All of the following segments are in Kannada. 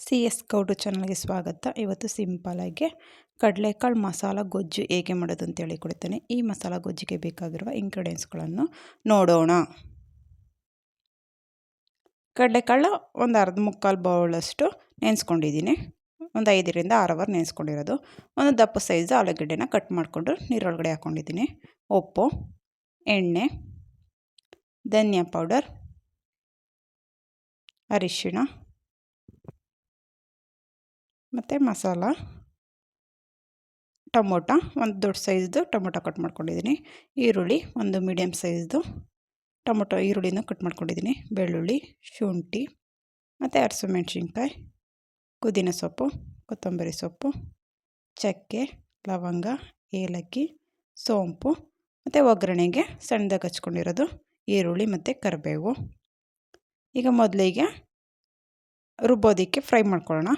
ಸಿ ಎಸ್ ಗೌಡ್ರು ಚಾನಲ್ಗೆ ಸ್ವಾಗತ. ಇವತ್ತು ಸಿಂಪಲಾಗಿ ಕಡಲೆಕಾಳು ಮಸಾಲ ಗೊಜ್ಜು ಹೇಗೆ ಮಾಡೋದು ಅಂತ ಹೇಳಿಕೊಡ್ತೇನೆ. ಈ ಮಸಾಲ ಗೊಜ್ಜಿಗೆ ಬೇಕಾಗಿರುವ ಇಂಗ್ರೀಡಿಯೆಂಟ್ಸ್ಗಳನ್ನು ನೋಡೋಣ. ಕಡಲೆಕಾಳು ಒಂದು ಅರ್ಧ ಮುಕ್ಕಾಲು ಬೌಲಷ್ಟು ನೆನೆಸ್ಕೊಂಡಿದ್ದೀನಿ. ಒಂದು 5ರಿಂದ 6 ಅವರ್ ನೆನೆಸ್ಕೊಂಡಿರೋದು. ಒಂದು ದಪ್ಪ ಸೈಜ್ ಆಲೂಗಡ್ಡೆನ ಕಟ್ ಮಾಡಿಕೊಂಡು ನೀರೊಳಗಡೆ ಹಾಕ್ಕೊಂಡಿದ್ದೀನಿ. ಉಪ್ಪು, ಎಣ್ಣೆ, ಧನಿಯಾ ಪೌಡರ್, ಅರಿಶಿಣ ಮತ್ತು ಮಸಾಲ, ಟೊಮೊಟೊ ಒಂದು ದೊಡ್ಡ ಸೈಜ್ದು ಟೊಮೊಟೊ ಕಟ್ ಮಾಡ್ಕೊಂಡಿದ್ದೀನಿ. ಈರುಳ್ಳಿ ಒಂದು ಮೀಡಿಯಮ್ ಸೈಜ್ದು ಈರುಳ್ಳಿನ ಕಟ್ ಮಾಡ್ಕೊಂಡಿದ್ದೀನಿ. ಬೆಳ್ಳುಳ್ಳಿ, ಶುಂಠಿ ಮತ್ತು ಹಸಿಮೆಣ್ಸಿನ್ಕಾಯಿ, ಪುದೀನ ಸೊಪ್ಪು, ಕೊತ್ತಂಬರಿ ಸೊಪ್ಪು, ಚಕ್ಕೆ, ಲವಂಗ, ಏಲಕ್ಕಿ, ಸೋಂಪು ಮತ್ತು ಒಗ್ಗರಣೆಗೆ ಸಣ್ಣದಾಗಿ ಹಚ್ಕೊಂಡಿರೋದು ಈರುಳ್ಳಿ ಮತ್ತು ಕರಿಬೇವು. ಈಗ ಮೊದಲಿಗೆ ರುಬ್ಬೋದಕ್ಕೆ ಫ್ರೈ ಮಾಡ್ಕೊಳ್ಳೋಣ.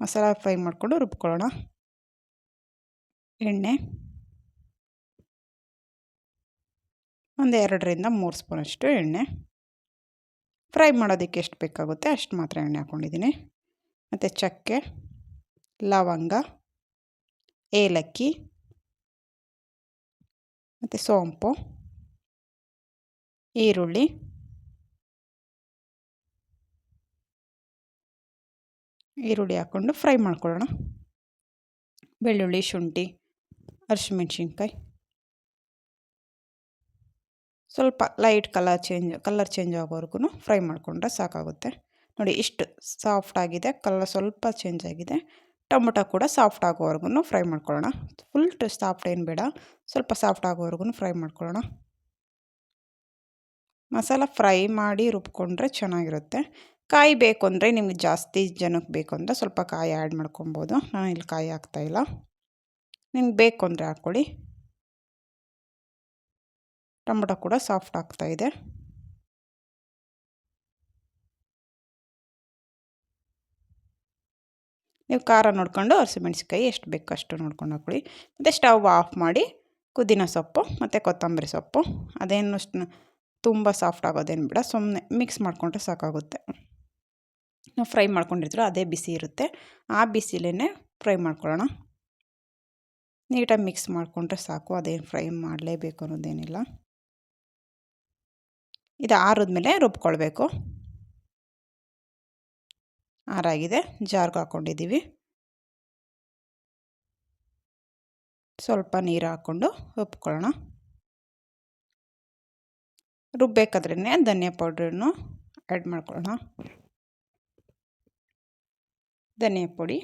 ಮಸಾಲ ಫ್ರೈ ಮಾಡಿಕೊಂಡು ರುಬ್ಕೊಳ್ಳೋಣ. ಎಣ್ಣೆ ಒಂದು 2ರಿಂದ 3 ಸ್ಪೂನಷ್ಟು ಎಣ್ಣೆ. ಫ್ರೈ ಮಾಡೋದಕ್ಕೆ ಎಷ್ಟು ಬೇಕಾಗುತ್ತೆ ಅಷ್ಟು ಮಾತ್ರ ಎಣ್ಣೆ ಹಾಕ್ಕೊಂಡಿದ್ದೀನಿ. ಮತ್ತು ಚಕ್ಕೆ, ಲವಂಗ, ಏಲಕ್ಕಿ ಮತ್ತು ಸೋಂಪು, ಈರುಳ್ಳಿ, ಹಾಕ್ಕೊಂಡು ಫ್ರೈ ಮಾಡ್ಕೊಳ್ಳೋಣ. ಬೆಳ್ಳುಳ್ಳಿ, ಶುಂಠಿ, ಹಸಿಮೆಣ್ಸಿನ್ಕಾಯಿ ಸ್ವಲ್ಪ ಲೈಟ್ ಕಲರ್ ಚೇಂಜ್ ಆಗೋವರೆಗೂ ಫ್ರೈ ಮಾಡಿಕೊಂಡ್ರೆ ಸಾಕಾಗುತ್ತೆ. ನೋಡಿ ಇಷ್ಟು ಸಾಫ್ಟ್ ಆಗಿದೆ, ಕಲರ್ ಸ್ವಲ್ಪ ಚೇಂಜ್ ಆಗಿದೆ. ಟೊಮೊಟೊ ಕೂಡ ಸಾಫ್ಟ್ ಆಗೋವರೆಗೂ ಫ್ರೈ ಮಾಡ್ಕೊಳ್ಳೋಣ. ಫುಲ್ ಸಾಫ್ಟ್ ಏನು ಬೇಡ, ಸ್ವಲ್ಪ ಸಾಫ್ಟ್ ಆಗೋವರೆಗೂ ಫ್ರೈ ಮಾಡ್ಕೊಳ್ಳೋಣ. ಮಸಾಲ ಫ್ರೈ ಮಾಡಿ ರುಬ್ಕೊಂಡ್ರೆ ಚೆನ್ನಾಗಿರುತ್ತೆ. ಕಾಯಿ ಬೇಕು ಅಂದರೆ ನಿಮ್ಗೆ ಜಾಸ್ತಿ ಜನಕ್ಕೆ ಬೇಕು ಅಂದರೆ ಸ್ವಲ್ಪ ಕಾಯಿ ಆ್ಯಡ್ ಮಾಡ್ಕೊಬೋದು. ನಾನು ಇಲ್ಲಿ ಕಾಯಿ ಹಾಕ್ತಾಯಿಲ್ಲ. ನಿಮ್ಗೆ ಬೇಕು ಅಂದರೆ ಹಾಕ್ಕೊಳ್ಳಿ. ಟೊಮೊಟೊ ಕೂಡ ಸಾಫ್ಟ್ ಆಗ್ತಾಯಿದೆ. ನೀವು ಖಾರ ನೋಡ್ಕೊಂಡು ಹಸಿಮೆಣ್ಸಿನ್ಕಾಯಿ ಎಷ್ಟು ಬೇಕು ಅಷ್ಟು ನೋಡ್ಕೊಂಡು ಹಾಕ್ಕೊಳ್ಳಿ. ಮತ್ತು ಸ್ಟವ್ ಆಫ್ ಮಾಡಿ ಪುದೀನ ಸೊಪ್ಪು ಮತ್ತು ಕೊತ್ತಂಬರಿ ಸೊಪ್ಪು ಅದೇನು ತುಂಬ ಸಾಫ್ಟ್ ಆಗೋದೇನು ಬೇಡ, ಸುಮ್ಮನೆ ಮಿಕ್ಸ್ ಮಾಡಿಕೊಂಡ್ರೆ ಸಾಕಾಗುತ್ತೆ. ನಾವು ಫ್ರೈ ಮಾಡ್ಕೊಂಡಿರ್ತೀರೋ ಅದೇ ಬಿಸಿ ಇರುತ್ತೆ, ಆ ಬಿಸಿಲೇ ಫ್ರೈ ಮಾಡ್ಕೊಳ್ಳೋಣ. ನೀಟಾಗಿ ಮಿಕ್ಸ್ ಮಾಡಿಕೊಂಡ್ರೆ ಸಾಕು, ಅದೇನು ಫ್ರೈ ಮಾಡಲೇಬೇಕು ಅನ್ನೋದೇನಿಲ್ಲ. ಇದು ಆರಿದ್ಮೇಲೆ ರುಬ್ಕೊಳ್ಬೇಕು. ಆರಾಗಿದೆ, ಜಾರ್ಗೆ ಹಾಕ್ಕೊಂಡಿದ್ದೀವಿ. ಸ್ವಲ್ಪ ನೀರು ಹಾಕ್ಕೊಂಡು ರುಬ್ಕೊಳ್ಳೋಣ. ರುಬ್ಬೇಕಾದ್ರೇ ಧನಿಯಾ ಪೌಡ್ರನ್ನು ಆ್ಯಡ್ ಮಾಡ್ಕೊಳ್ಳೋಣ. ಧನಿಯಾ ಪುಡಿ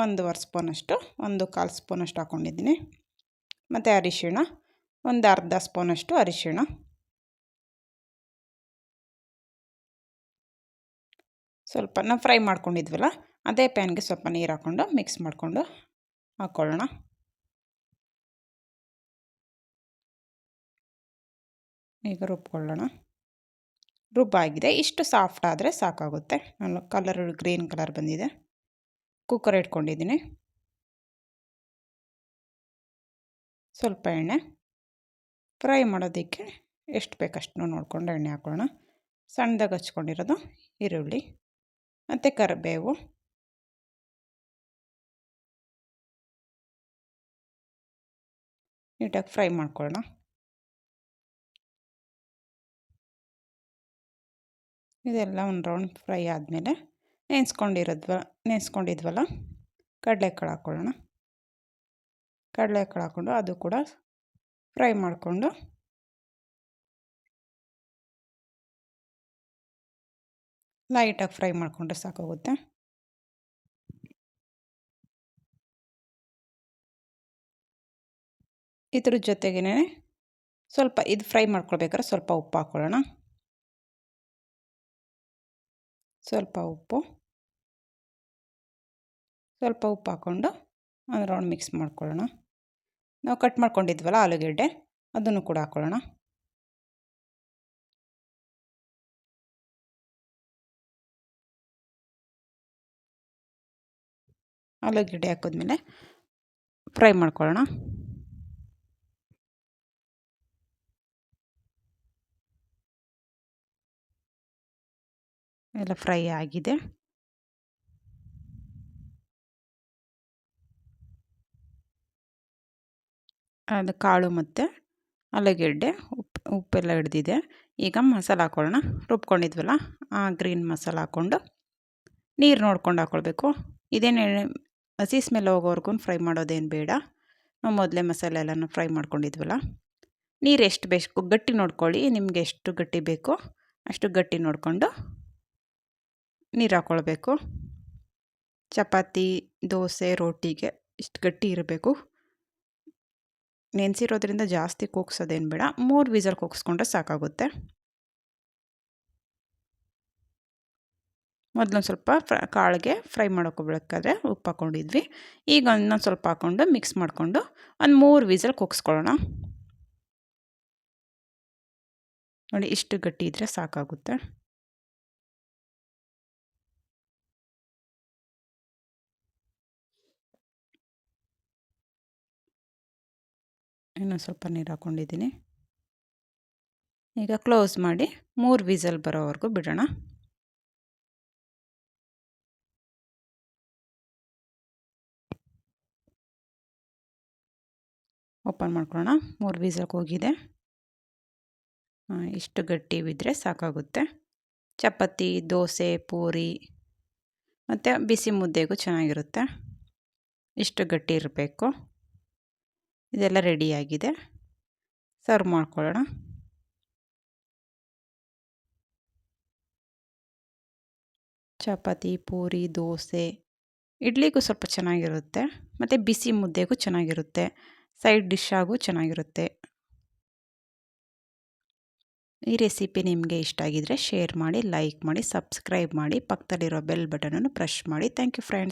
1 ಸ್ಪೂನಷ್ಟು, 1/4 ಸ್ಪೂನಷ್ಟು ಹಾಕ್ಕೊಂಡಿದ್ದೀನಿ. ಮತ್ತು ಅರಿಶಿಣ ಒಂದು ಅರ್ಧ ಸ್ಪೂನಷ್ಟು ಅರಿಶಿಣ, ಸ್ವಲ್ಪ ನಾವು ಫ್ರೈ ಮಾಡ್ಕೊಂಡಿದ್ವಲ್ಲ ಅದೇ ಪ್ಯಾನ್ಗೆ ಸ್ವಲ್ಪ ನೀರು ಹಾಕ್ಕೊಂಡು ಮಿಕ್ಸ್ ಮಾಡಿಕೊಂಡು ಹಾಕ್ಕೊಳ್ಳೋಣ. ಈಗ ರುಬ್ಕೊಳ್ಳೋಣ. ರುಬ್ಬಾಗಿದೆ. ಇಷ್ಟು ಸಾಫ್ಟ್ ಆದರೆ ಸಾಕಾಗುತ್ತೆ. ಕಲರ್ ಗ್ರೀನ್ ಕಲರ್ ಬಂದಿದೆ. ಕುಕ್ಕರ್ ಇಟ್ಕೊಂಡಿದ್ದೀನಿ. ಸ್ವಲ್ಪ ಎಣ್ಣೆ, ಫ್ರೈ ಮಾಡೋದಕ್ಕೆ ಎಷ್ಟು ಬೇಕಷ್ಟು ನೋಡಿಕೊಂಡು ಎಣ್ಣೆ ಹಾಕ್ಕೊಳ್ಳೋಣ. ಸಣ್ಣದಾಗಿ ಹಚ್ಕೊಂಡಿರೋದು ಈರುಳ್ಳಿ ಮತ್ತು ಕರಿಬೇವು, ನೀಟಾಗಿ ಫ್ರೈ ಮಾಡ್ಕೊಳ್ಳೋಣ. ಇದೆಲ್ಲ ಒಂದು ರೌಂಡ್ ಫ್ರೈ ಆದಮೇಲೆ ನೆನೆಸ್ಕೊಂಡಿದ್ವಲ್ಲ ಕಡಲೆಕಾಳು ಹಾಕ್ಕೊಳ್ಳೋಣ. ಕಡಲೆಕಾಳು ಹಾಕ್ಕೊಂಡು ಅದು ಕೂಡ ಫ್ರೈ ಮಾಡಿಕೊಂಡು ಲೈಟಾಗಿ ಫ್ರೈ ಮಾಡಿಕೊಂಡ್ರೆ ಸಾಕಾಗುತ್ತೆ. ಇದ್ರ ಜೊತೆಗೇ ಸ್ವಲ್ಪ ಇದು ಫ್ರೈ ಮಾಡ್ಕೊಳ್ಬೇಕಾದ್ರೆ ಸ್ವಲ್ಪ ಉಪ್ಪು ಹಾಕ್ಕೊಳ್ಳೋಣ. ಸ್ವಲ್ಪ ಉಪ್ಪು ಹಾಕ್ಕೊಂಡು ಒಂದು ರೌಂಡ್ ಮಿಕ್ಸ್ ಮಾಡ್ಕೊಳ್ಳೋಣ. ನಾವು ಕಟ್ ಮಾಡ್ಕೊಂಡಿದ್ವಲ್ಲ ಆಲೂಗಡ್ಡೆ ಅದನ್ನು ಕೂಡ ಹಾಕ್ಕೊಳ್ಳೋಣ. ಆಲೂಗಡ್ಡೆ ಹಾಕಿದ್ಮೇಲೆ ಫ್ರೈ ಮಾಡ್ಕೊಳ್ಳೋಣ. ಎಲ್ಲ ಫ್ರೈ ಆಗಿದೆ. ಅದು ಕಾಳು ಮತ್ತು ಆಲೂಗೆಡ್ಡೆ ಉಪ್ಪೆಲ್ಲ ಹಿಡ್ದಿದೆ. ಈಗ ಮಸಾಲ ಹಾಕ್ಕೊಳ್ಳೋಣ. ರುಬ್ಕೊಂಡಿದ್ವಲ್ಲ ಆ ಗ್ರೀನ್ ಮಸಾಲ ಹಾಕ್ಕೊಂಡು ನೀರು ನೋಡ್ಕೊಂಡು ಹಾಕ್ಕೊಳ್ಬೇಕು. ಇದೇನು ಹಸಿ ಸ್ಮೆಲ್ ಹೋಗೋವರೆಗೂ ಫ್ರೈ ಮಾಡೋದೇನು ಬೇಡ. ನಾವು ಮೊದಲೇ ಮಸಾಲೆ ಎಲ್ಲನೂ ಫ್ರೈ ಮಾಡ್ಕೊಂಡಿದ್ವಲ್ಲ. ನೀರು ಎಷ್ಟು ಬೇಕು ಗಟ್ಟಿ ನೋಡ್ಕೊಳ್ಳಿ. ನಿಮಗೆ ಎಷ್ಟು ಗಟ್ಟಿ ಬೇಕೋ ಅಷ್ಟು ಗಟ್ಟಿ ನೋಡಿಕೊಂಡು ನೀರು ಹಾಕ್ಕೊಳ್ಬೇಕು. ಚಪಾತಿ, ದೋಸೆ, ರೋಟಿಗೆ ಇಷ್ಟು ಗಟ್ಟಿ ಇರಬೇಕು. ನೆನೆಸಿರೋದ್ರಿಂದ ಜಾಸ್ತಿ ಕೂಗ್ಸೋದೇನು ಬೇಡ. 3 ವಿಸಲ್ ಕೂಗಿಸ್ಕೊಂಡ್ರೆ ಸಾಕಾಗುತ್ತೆ. ಮೊದಲೊಂದು ಸ್ವಲ್ಪ ಕಾಳಿಗೆ ಫ್ರೈ ಮಾಡ್ಕೊಬೇಕಾದ್ರೆ ಉಪ್ಪು ಹಾಕ್ಕೊಂಡಿದ್ವಿ. ಈಗ ಇನ್ನೊಂದು ಸ್ವಲ್ಪ ಹಾಕ್ಕೊಂಡು ಮಿಕ್ಸ್ ಮಾಡಿಕೊಂಡು ಒಂದು 3 ವಿಸಲ್ ಕೂಗಿಸ್ಕೊಳ್ಳೋಣ. ನೋಡಿ, ಇಷ್ಟು ಗಟ್ಟಿ ಇದ್ದರೆ ಸಾಕಾಗುತ್ತೆ. ಇನ್ನೊಂದು ಸ್ವಲ್ಪ ನೀರು ಹಾಕ್ಕೊಂಡಿದ್ದೀನಿ. ಈಗ ಕ್ಲೋಸ್ ಮಾಡಿ 3 ವಿಸಲ್ ಬರೋವರೆಗೂ ಬಿಡೋಣ. ಓಪನ್ ಮಾಡ್ಕೊಳ್ಳೋಣ. 3 ವಿಸಲ್ಗೆ ಹೋಗಿದೆ. ಇಷ್ಟು ಗಟ್ಟಿ ಬಿದ್ದರೆ ಸಾಕಾಗುತ್ತೆ. ಚಪಾತಿ, ದೋಸೆ, ಪೂರಿ ಮತ್ತು ಬಿಸಿ ಮುದ್ದೆಗೂ ಚೆನ್ನಾಗಿರುತ್ತೆ. ಇಷ್ಟು ಗಟ್ಟಿ ಇರಬೇಕು. ಇದೆಲ್ಲ ರೆಡಿಯಾಗಿದೆ. ಸರ್ವ್ ಮಾಡ್ಕೊಳ್ಳೋಣ. ಚಪಾತಿ, ಪೂರಿ, ದೋಸೆ, ಇಡ್ಲಿಗೂ ಸ್ವಲ್ಪ ಚೆನ್ನಾಗಿರುತ್ತೆ ಮತ್ತು ಬಿಸಿ ಮುದ್ದೆಗೂ ಚೆನ್ನಾಗಿರುತ್ತೆ. ಸೈಡ್ ಡಿಶ್ ಆಗೂ ಚೆನ್ನಾಗಿರುತ್ತೆ. ಈ ರೆಸಿಪಿ ನಿಮಗೆ ಇಷ್ಟ ಆಗಿದರೆ ಶೇರ್ ಮಾಡಿ, ಲೈಕ್ ಮಾಡಿ, ಸಬ್ಸ್ಕ್ರೈಬ್ ಮಾಡಿ, ಪಕ್ಕದಲ್ಲಿರೋ ಬೆಲ್ ಬಟನನ್ನು ಪ್ರೆಸ್ ಮಾಡಿ. Thank you friends.